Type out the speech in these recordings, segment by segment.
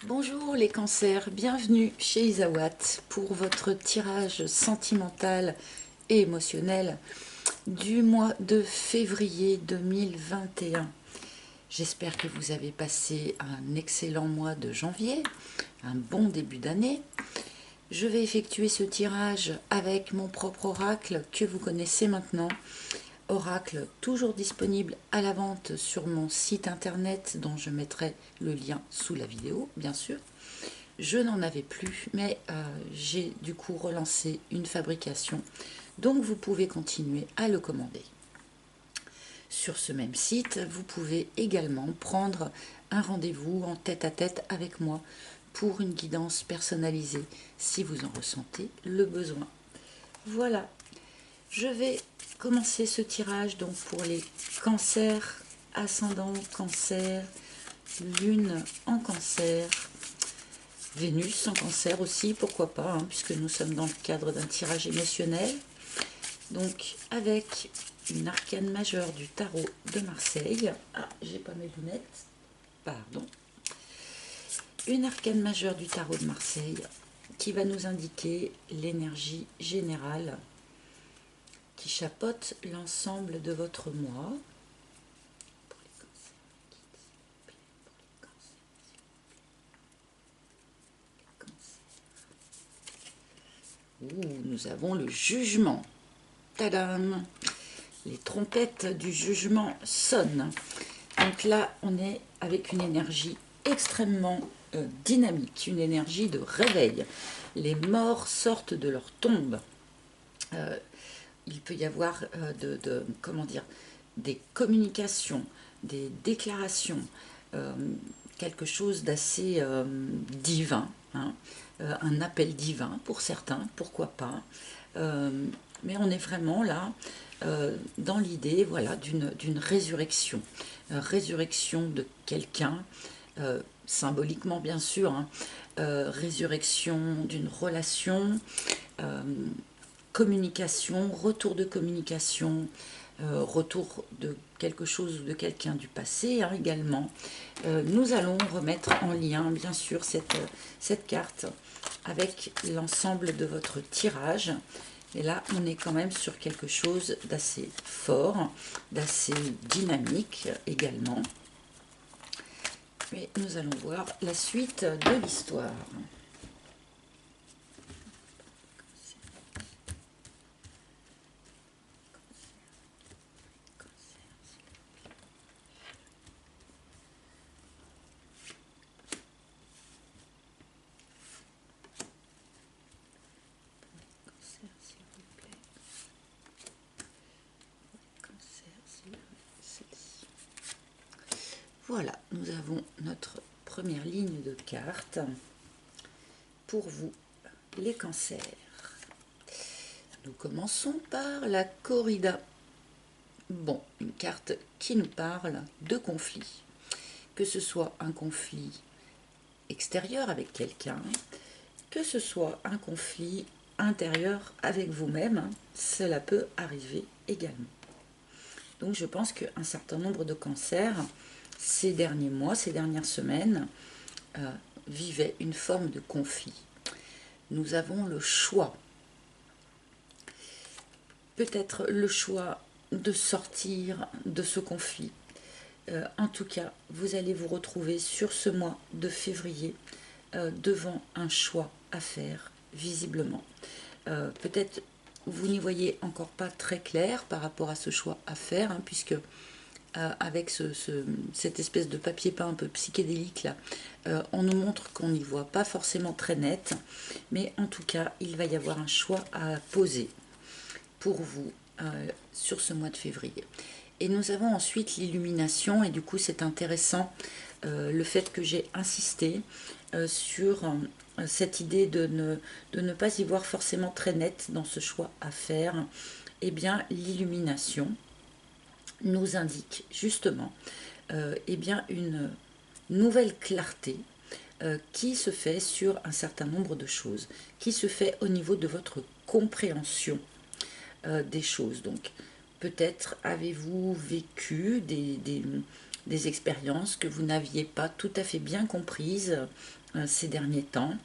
Bonjour les cancers, bienvenue chez Isawat pour votre tirage sentimental et émotionnel du mois de février 2021. J'espère que vous avez passé un excellent mois de janvier, un bon début d'année. Je vais effectuer ce tirage avec mon propre oracle que vous connaissez maintenant. Oracle toujours disponible à la vente sur mon site internet dont je mettrai le lien sous la vidéo, bien sûr. Je n'en avais plus, mais j'ai du coup relancé une fabrication, donc vous pouvez continuer à le commander. Sur ce même site, vous pouvez également prendre un rendez-vous en tête-à-tête avec moi pour une guidance personnalisée si vous en ressentez le besoin. Voilà, je vais commencer ce tirage donc pour les cancers, ascendant cancer, lune en cancer, Vénus en cancer aussi, pourquoi pas, hein, puisque nous sommes dans le cadre d'un tirage émotionnel. Donc avec une arcane majeure du tarot de Marseille. Ah, j'ai pas mes lunettes, pardon. Une arcane majeure du tarot de Marseille qui va nous indiquer l'énergie générale qui chapeaute l'ensemble de votre mois. Nous avons le jugement. Tadam! Les trompettes du jugement sonnent. Donc là, on est avec une énergie extrêmement dynamique, une énergie de réveil. Les morts sortent de leur tombe. Il peut y avoir comment dire, des communications, des déclarations, quelque chose d'assez divin, hein, un appel divin pour certains, pourquoi pas. Mais on est vraiment là dans l'idée, voilà, d'une résurrection, résurrection de quelqu'un, symboliquement bien sûr, hein, résurrection d'une relation, communication, retour de communication, retour de quelque chose ou de quelqu'un du passé, hein, également. Nous allons remettre en lien, bien sûr, cette carte avec l'ensemble de votre tirage. Et là, on est quand même sur quelque chose d'assez fort, d'assez dynamique également. Mais nous allons voir la suite de l'histoire. Voilà, nous avons notre première ligne de cartes pour vous, les cancers. Nous commençons par la corrida. Bon, une carte qui nous parle de conflit. Que ce soit un conflit extérieur avec quelqu'un, que ce soit un conflit intérieur avec vous-même, cela peut arriver également. Donc je pense qu'un certain nombre de cancers, ces derniers mois, ces dernières semaines, vivaient une forme de conflit. Nous avons le choix. Peut-être le choix de sortir de ce conflit. En tout cas, vous allez vous retrouver sur ce mois de février devant un choix à faire, visiblement. Peut-être vous n'y voyez encore pas très clair par rapport à ce choix à faire, hein, puisque avec cette espèce de papier peint un peu psychédélique là, on nous montre qu'on n'y voit pas forcément très net, mais en tout cas, il va y avoir un choix à poser pour vous sur ce mois de février. Et nous avons ensuite l'illumination, et du coup c'est intéressant le fait que j'ai insisté sur cette idée de ne pas y voir forcément très net dans ce choix à faire. Eh bien, l'illumination nous indique justement eh bien une nouvelle clarté qui se fait sur un certain nombre de choses, qui se fait au niveau de votre compréhension des choses. Donc, peut-être avez-vous vécu des expériences que vous n'aviez pas tout à fait bien comprises ces derniers temps.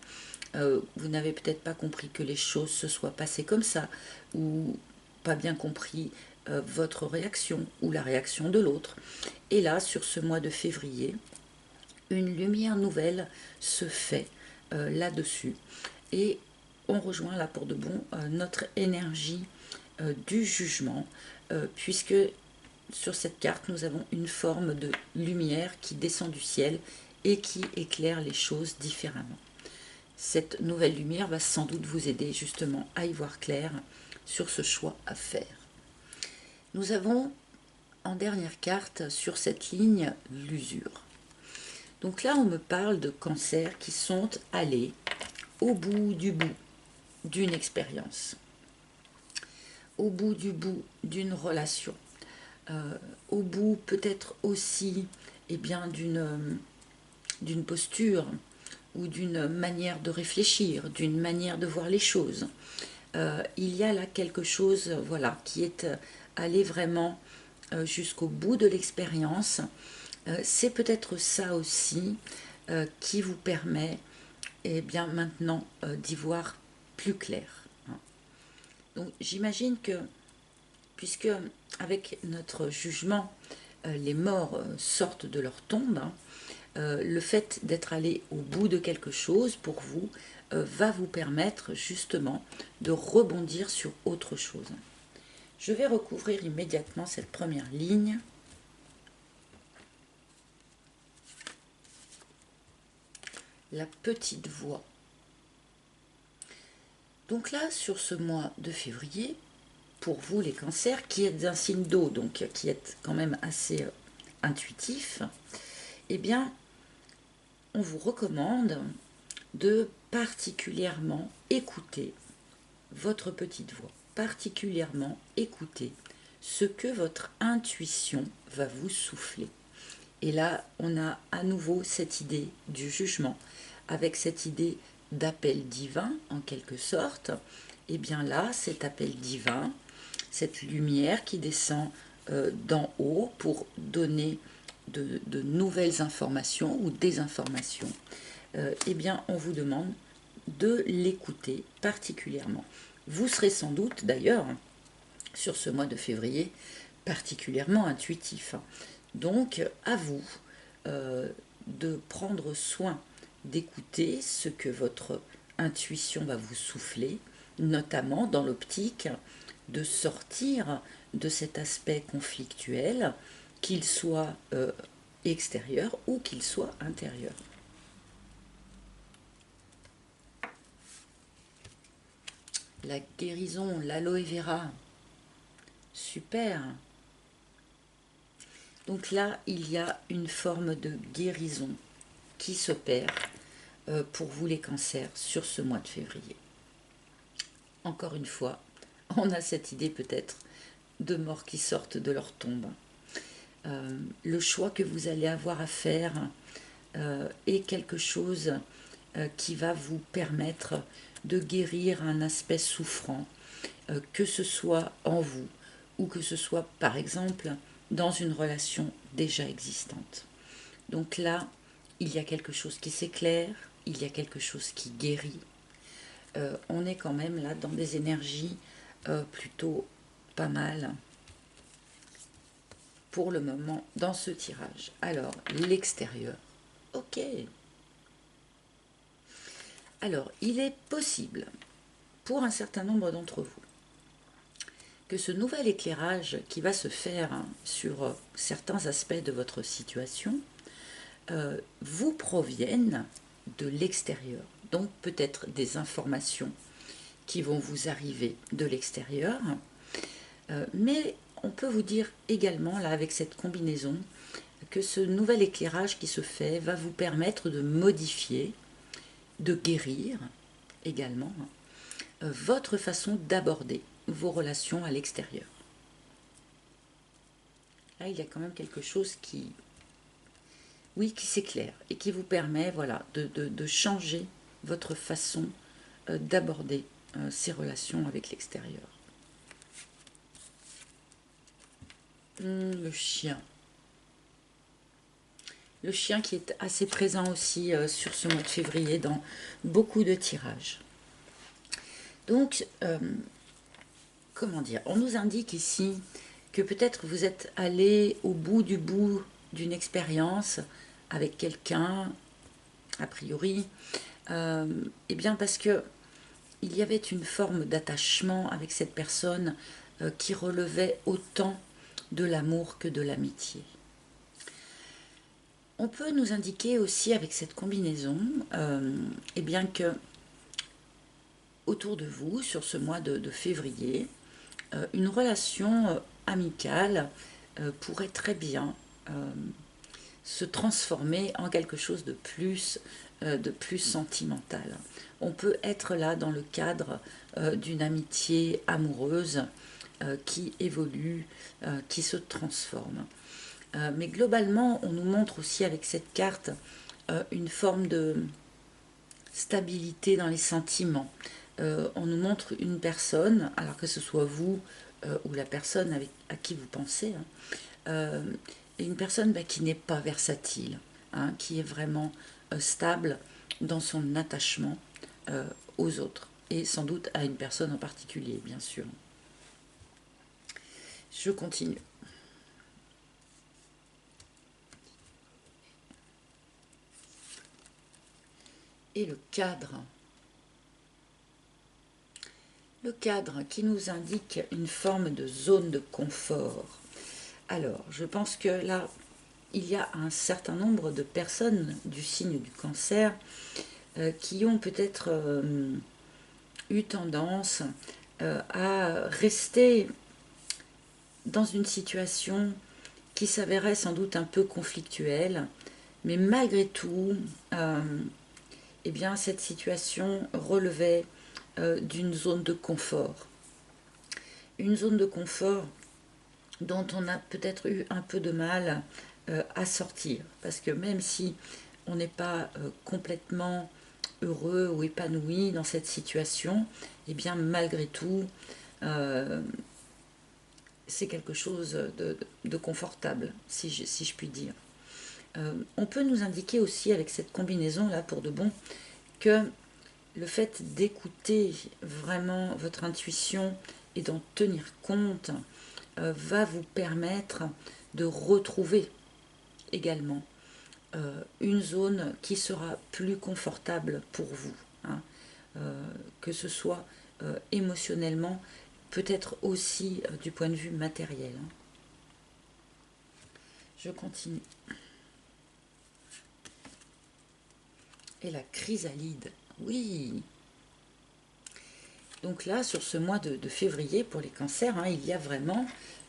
Vous n'avez peut-être pas compris que les choses se soient passées comme ça, ou pas bien compris votre réaction ou la réaction de l'autre. Et là, sur ce mois de février, une lumière nouvelle se fait là-dessus. Et on rejoint là pour de bon notre énergie du jugement, puisque sur cette carte, nous avons une forme de lumière qui descend du ciel et qui éclaire les choses différemment. Cette nouvelle lumière va sans doute vous aider justement à y voir clair sur ce choix à faire. Nous avons en dernière carte sur cette ligne l'usure. Donc là, on me parle de cancers qui sont allés au bout d'une expérience, au bout d'une relation, au bout peut-être aussi d'une posture ou d'une manière de réfléchir, d'une manière de voir les choses. Il y a là quelque chose voilà, qui est allé vraiment jusqu'au bout de l'expérience. C'est peut-être ça aussi qui vous permet maintenant d'y voir plus clair. Donc j'imagine que, puisque avec notre jugement, les morts sortent de leur tombe, le fait d'être allé au bout de quelque chose pour vous va vous permettre justement de rebondir sur autre chose. Je vais recouvrir immédiatement cette première ligne. La petite voix. Donc là, sur ce mois de février, pour vous les cancers, qui êtes un signe d'eau, donc qui êtes quand même assez intuitif, eh bien, on vous recommande de particulièrement écouter votre petite voix, particulièrement écouter ce que votre intuition va vous souffler. Et là, on a à nouveau cette idée du jugement, avec cette idée d'appel divin, en quelque sorte. Et bien là, cet appel divin, cette lumière qui descend d'en haut pour donner de nouvelles informations ou des informations, eh bien, on vous demande de l'écouter particulièrement. Vous serez sans doute, d'ailleurs, sur ce mois de février, particulièrement intuitif. Donc, à vous de prendre soin d'écouter ce que votre intuition va vous souffler, notamment dans l'optique de sortir de cet aspect conflictuel, qu'il soit extérieur ou qu'il soit intérieur. La guérison, l'aloe vera, super. Donc là, il y a une forme de guérison qui s'opère pour vous les cancers sur ce mois de février. Encore une fois, on a cette idée peut-être de morts qui sortent de leur tombe. Le choix que vous allez avoir à faire est quelque chose qui va vous permettre de guérir un aspect souffrant, que ce soit en vous ou que ce soit par exemple dans une relation déjà existante. Donc là, il y a quelque chose qui s'éclaire, il y a quelque chose qui guérit. On est quand même là dans des énergies plutôt pas mal pour le moment dans ce tirage. Alors, l'extérieur. Ok. Alors, il est possible, pour un certain nombre d'entre vous, que ce nouvel éclairage qui va se faire sur certains aspects de votre situation vous provienne de l'extérieur. Donc peut-être des informations qui vont vous arriver de l'extérieur. Mais on peut vous dire également, là, avec cette combinaison, que ce nouvel éclairage qui se fait va vous permettre de modifier, de guérir également votre façon d'aborder vos relations à l'extérieur. Là, il y a quand même quelque chose qui, oui, qui s'éclaire et qui vous permet, voilà, de changer votre façon d'aborder ces relations avec l'extérieur. Le chien. Le chien qui est assez présent aussi sur ce mois de février dans beaucoup de tirages. Donc, comment dire, on nous indique ici que peut-être vous êtes allé au bout d'une expérience avec quelqu'un, a priori, eh bien parce que il y avait une forme d'attachement avec cette personne qui relevait autant de l'amour que de l'amitié. On peut nous indiquer aussi avec cette combinaison eh bien que autour de vous, sur ce mois de février, une relation amicale pourrait très bien se transformer en quelque chose de plus sentimental. On peut être là dans le cadre d'une amitié amoureuse qui évolue, qui se transforme. Mais globalement, on nous montre aussi avec cette carte une forme de stabilité dans les sentiments. On nous montre une personne, alors que ce soit vous ou la personne à qui vous pensez, une personne qui n'est pas versatile, qui est vraiment stable dans son attachement aux autres, et sans doute à une personne en particulier, bien sûr. Je continue. Et le cadre. Le cadre qui nous indique une forme de zone de confort. Alors, je pense que là, il y a un certain nombre de personnes du signe du cancer qui ont peut-être eu tendance à rester dans une situation qui s'avérait sans doute un peu conflictuelle, mais malgré tout, eh bien, cette situation relevait d'une zone de confort. Une zone de confort dont on a peut-être eu un peu de mal à sortir. Parce que même si on n'est pas complètement heureux ou épanoui dans cette situation, eh bien malgré tout, c'est quelque chose de confortable, si je puis dire. On peut nous indiquer aussi avec cette combinaison là pour de bon que le fait d'écouter vraiment votre intuition et d'en tenir compte va vous permettre de retrouver également une zone qui sera plus confortable pour vous, que ce soit émotionnellement, peut-être aussi du point de vue matériel. Je continue. Et la chrysalide, oui. Donc là, sur ce mois de février, pour les cancers, il y a vraiment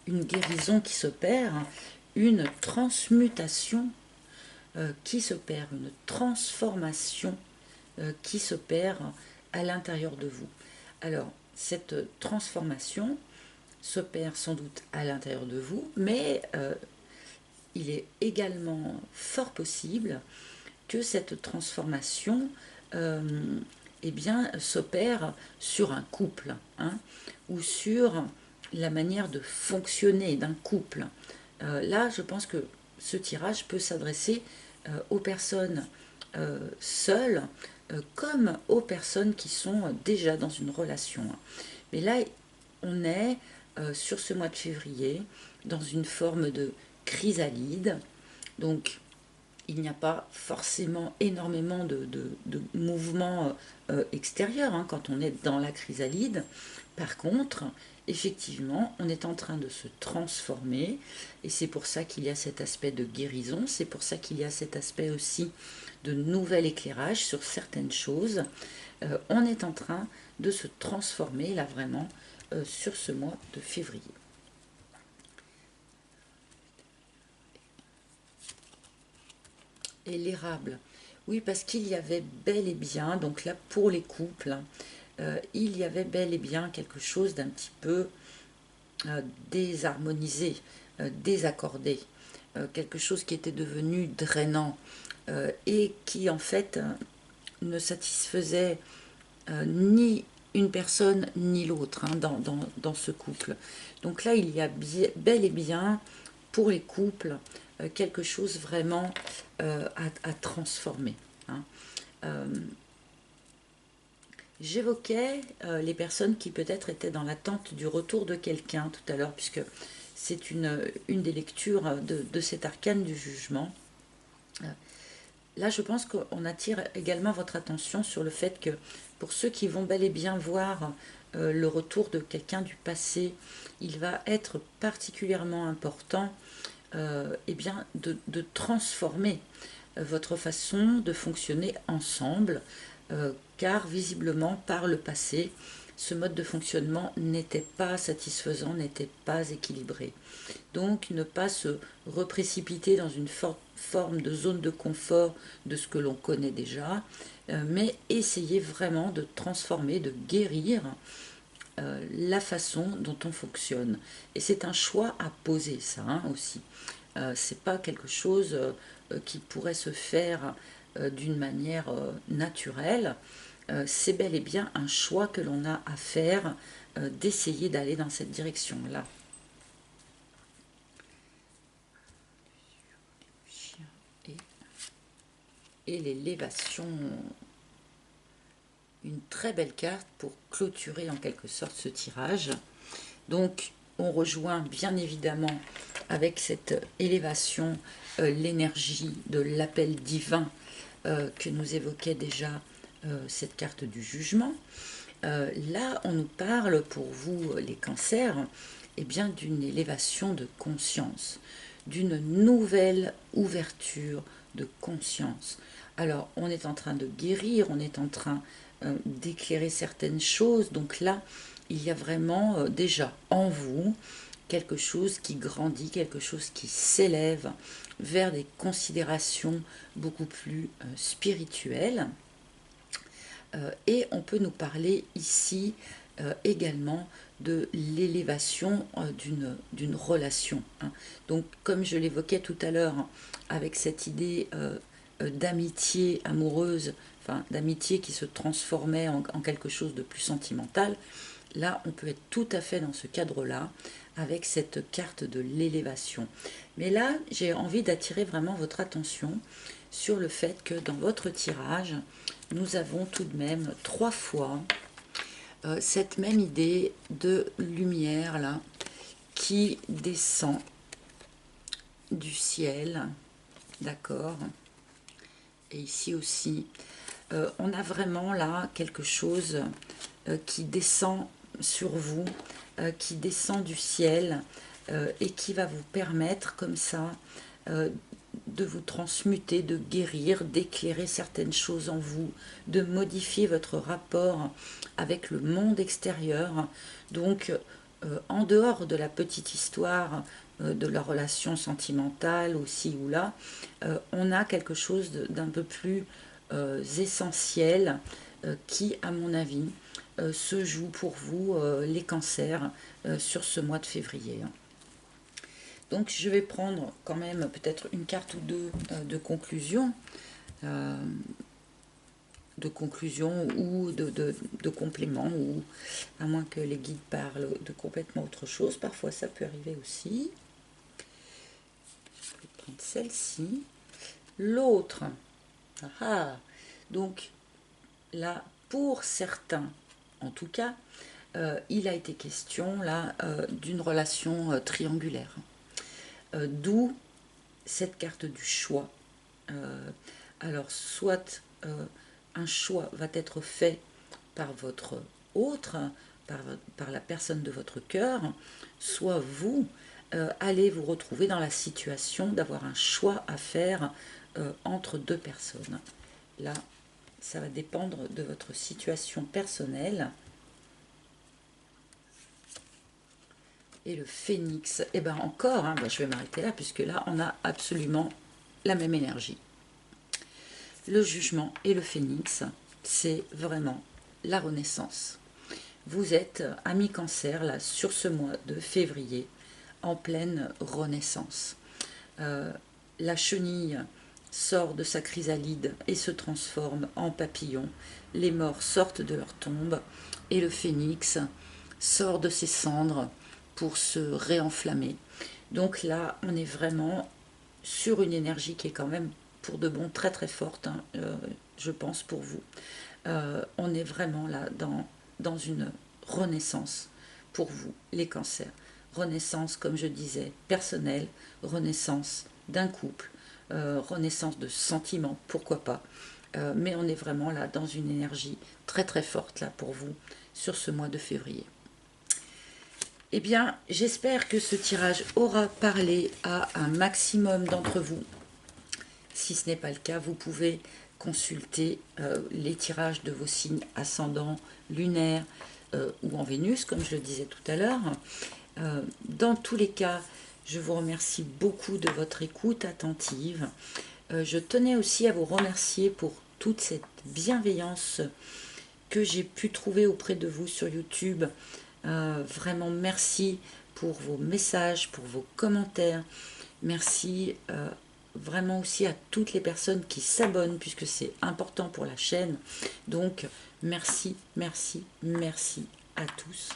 une guérison qui s'opère, une transmutation qui s'opère, une transformation qui s'opère à l'intérieur de vous. Alors, cette transformation s'opère sans doute à l'intérieur de vous, mais il est également fort possible que cette transformation eh bien, s'opère sur un couple, ou sur la manière de fonctionner d'un couple. Là, je pense que ce tirage peut s'adresser aux personnes seules, comme aux personnes qui sont déjà dans une relation. Mais là, on est sur ce mois de février dans une forme de chrysalide. Donc, il n'y a pas forcément énormément de mouvements extérieurs quand on est dans la chrysalide. Par contre, effectivement, on est en train de se transformer, et c'est pour ça qu'il y a cet aspect de guérison, c'est pour ça qu'il y a cet aspect aussi de nouvel éclairage sur certaines choses. On est en train de se transformer là vraiment sur ce mois de février. Et l'érable, oui, parce qu'il y avait bel et bien, donc là pour les couples, il y avait bel et bien quelque chose d'un petit peu désharmonisé, désaccordé, quelque chose qui était devenu drainant et qui en fait ne satisfaisait ni une personne ni l'autre dans ce couple. Donc là, il y a bel et bien pour les couples quelque chose vraiment à transformer. Hein. J'évoquais les personnes qui peut-être étaient dans l'attente du retour de quelqu'un tout à l'heure, puisque c'est une des lectures de cet arcane du jugement. Là, je pense qu'on attire également votre attention sur le fait que pour ceux qui vont bel et bien voir le retour de quelqu'un du passé, il va être particulièrement important eh bien, de transformer votre façon de fonctionner ensemble, car visiblement par le passé, ce mode de fonctionnement n'était pas satisfaisant, n'était pas équilibré. Donc ne pas se reprécipiter dans une forme de zone de confort de ce que l'on connaît déjà, mais essayer vraiment de transformer, de guérir la façon dont on fonctionne. Et c'est un choix à poser, ça hein, aussi. C'est pas quelque chose qui pourrait se faire d'une manière naturelle. C'est bel et bien un choix que l'on a à faire d'essayer d'aller dans cette direction-là. Et l'élévation, une très belle carte pour clôturer en quelque sorte ce tirage. Donc on rejoint bien évidemment avec cette élévation l'énergie de l'appel divin que nous évoquait déjà cette carte du jugement. Là on nous parle pour vous les cancers eh bien d'une élévation de conscience, d'une nouvelle ouverture de conscience. Alors on est en train de guérir, on est en train d'éclairer certaines choses, donc là il y a vraiment déjà en vous quelque chose qui grandit, quelque chose qui s'élève vers des considérations beaucoup plus spirituelles. Et on peut nous parler ici également de l'élévation d'une relation. Hein. Donc comme je l'évoquais tout à l'heure, hein, avec cette idée d'amitié amoureuse, enfin d'amitié qui se transformait en quelque chose de plus sentimental, là on peut être tout à fait dans ce cadre-là, avec cette carte de l'élévation. Mais là, j'ai envie d'attirer vraiment votre attention sur le fait que dans votre tirage, nous avons tout de même 3 fois cette même idée de lumière là qui descend du ciel, d'accord. Et ici aussi, on a vraiment là quelque chose qui descend sur vous, qui descend du ciel et qui va vous permettre comme ça de vous transmuter, de guérir, d'éclairer certaines choses en vous, de modifier votre rapport avec le monde extérieur. Donc, en dehors de la petite histoire de la relation sentimentale aussi ou là, on a quelque chose d'un peu plus essentiel qui, à mon avis, se joue pour vous, les cancers, sur ce mois de février. Donc je vais prendre quand même peut-être une carte ou deux de conclusion ou de complément, ou à moins que les guides parlent de complètement autre chose, parfois ça peut arriver aussi. Je vais prendre celle-ci. L'autre, donc là, pour certains, en tout cas, il a été question là d'une relation triangulaire. D'où cette carte du choix. Alors, soit un choix va être fait par votre autre, par la personne de votre cœur, soit vous allez vous retrouver dans la situation d'avoir un choix à faire entre deux personnes. Là, ça va dépendre de votre situation personnelle. Et le phénix, et bien encore, hein, je vais m'arrêter là, puisque là, on a absolument la même énergie. Le jugement et le phénix, c'est vraiment la renaissance. Vous êtes, amis cancer, là, sur ce mois de février, en pleine renaissance. La chenille sort de sa chrysalide et se transforme en papillon. Les morts sortent de leur tombe et le phénix sort de ses cendres pour se réenflammer. Donc là, on est vraiment sur une énergie qui est quand même pour de bon très très forte, hein, je pense pour vous. On est vraiment là dans une renaissance pour vous, les cancers. Renaissance, comme je disais, personnelle, renaissance d'un couple, renaissance de sentiments, pourquoi pas. Mais on est vraiment là dans une énergie très très forte là pour vous sur ce mois de février. Eh bien, j'espère que ce tirage aura parlé à un maximum d'entre vous. Si ce n'est pas le cas, vous pouvez consulter les tirages de vos signes ascendants, lunaires ou en Vénus, comme je le disais tout à l'heure. Dans tous les cas, je vous remercie beaucoup de votre écoute attentive. Je tenais aussi à vous remercier pour toute cette bienveillance que j'ai pu trouver auprès de vous sur YouTube. Vraiment merci pour vos messages, pour vos commentaires. Merci vraiment aussi à toutes les personnes qui s'abonnent puisque c'est important pour la chaîne. Donc merci, merci, merci à tous.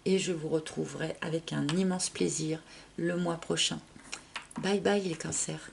Et je vous retrouverai avec un immense plaisir le mois prochain. Bye bye les cancers.